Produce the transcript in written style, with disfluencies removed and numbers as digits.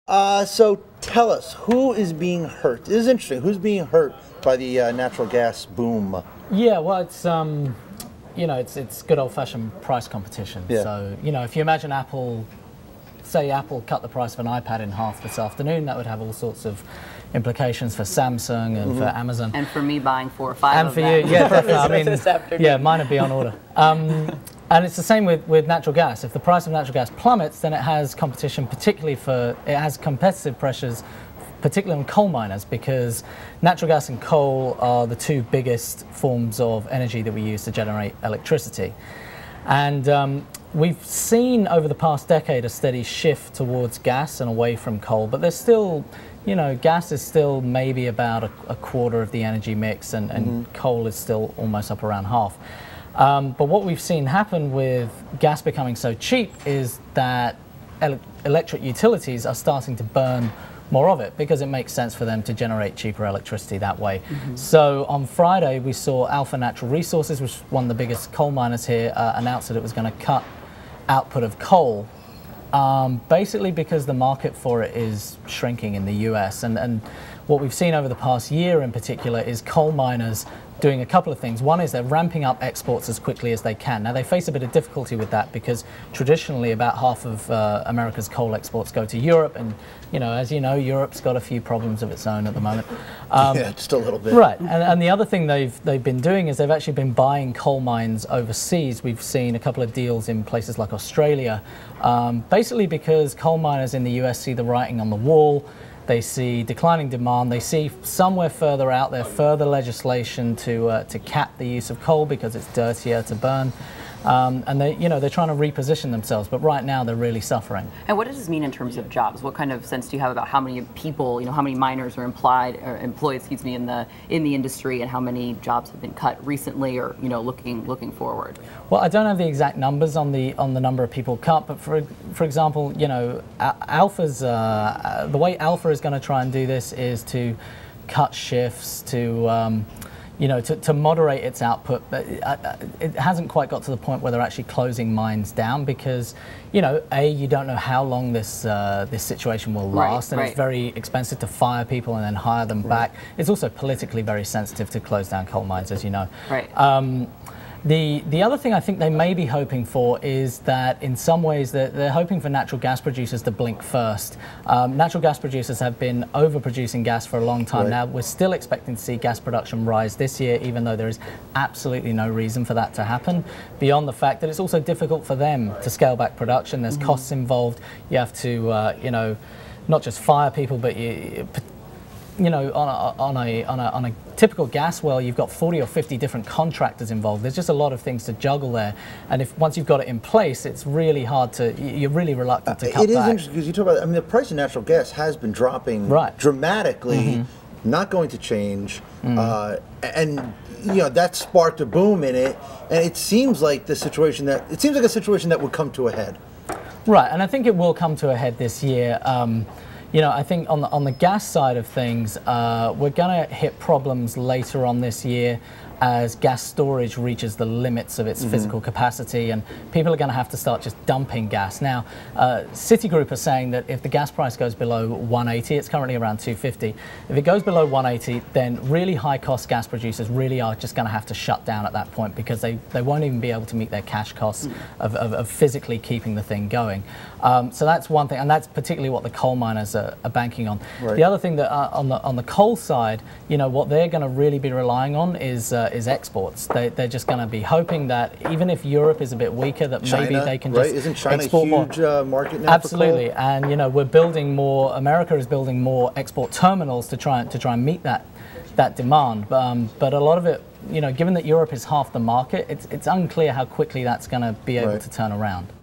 So tell us, who is being hurt? This is interesting. Who's being hurt by the natural gas boom? Yeah, well, it's it's good old-fashioned price competition. Yeah. So if you imagine Apple, say Apple cut the price of an iPad in half this afternoon, that would have all sorts of implications for Samsung and for Amazon. And for me buying 4 or 5 and of for them. you, yeah, definitely. This afternoon. Yeah, mine would be on order. And it's the same with natural gas. If the price of natural gas plummets, then it has competition, it has competitive pressures, particularly on coal miners, because natural gas and coal are the two biggest forms of energy that we use to generate electricity. And we've seen over the past decade a steady shift towards gas and away from coal, but there's still, gas is still maybe about a quarter of the energy mix, and coal is still almost up around half. But what we've seen happen with gas becoming so cheap is that electric utilities are starting to burn more of it because it makes sense for them to generate cheaper electricity that way. So on Friday we saw Alpha Natural Resources, which is one of the biggest coal miners here, announce that it was going to cut output of coal, basically because the market for it is shrinking in the US. And what we've seen over the past year in particular is coal miners doing a couple of things. One is they're ramping up exports as quickly as they can. Now they face a bit of difficulty with that because traditionally about half of America's coal exports go to Europe, and as you know, Europe's got a few problems of its own at the moment. Yeah, just a little bit. Right, and the other thing they've been doing is they've actually been buying coal mines overseas. We've seen a couple of deals in places like Australia, basically because coal miners in the US see the writing on the wall. They see declining demand. They see somewhere further out there further legislation to cap the use of coal because it's dirtier to burn, and they're trying to reposition themselves. But right now they're really suffering. And what does this mean in terms of jobs? What kind of sense do you have about how many people, how many miners are employed, in the industry, and how many jobs have been cut recently, or looking forward? Well, I don't have the exact numbers on the number of people cut, but for example, Alpha's the way Alpha is going to try and do this is to cut shifts, to moderate its output, but it hasn't quite got to the point where they're actually closing mines down because, you don't know how long this situation will last, and it's very expensive to fire people and then hire them back. It's also politically very sensitive to close down coal mines, as you know. Right. The other thing I think they may be hoping for is that in some ways they're hoping for natural gas producers to blink first. Natural gas producers have been overproducing gas for a long time now. We're still expecting to see gas production rise this year, even though there is absolutely no reason for that to happen, beyond the fact that it's also difficult for them to scale back production. There's costs involved. You have to, not just fire people, but on a typical gas well, you've got 40 or 50 different contractors involved. There's just a lot of things to juggle there, and once you've got it in place, it's really hard to. You're really reluctant to cut back. It is interesting because you talk about. The price of natural gas has been dropping dramatically. Not going to change, and that sparked a boom in it, and it seems like a situation that would come to a head. Right, and I think it will come to a head this year. I think on the gas side of things, we're going to hit problems later on this year as gas storage reaches the limits of its physical capacity, and people are going to have to start just dumping gas. Now, Citigroup are saying that if the gas price goes below 180, it's currently around 250. If it goes below 180, then really high-cost gas producers really are just going to have to shut down at that point because they won't even be able to meet their cash costs of physically keeping the thing going. So that's one thing, and that's particularly what the coal miners are banking on. The other thing that on the coal side, what they're going to really be relying on is exports. They're just going to be hoping that even if Europe is a bit weaker, that maybe they can just Isn't China export a huge market now? Absolutely, and we're building more. America is building more export terminals to try and meet that demand. But a lot of it, given that Europe is half the market, it's unclear how quickly that's going to be able to turn around.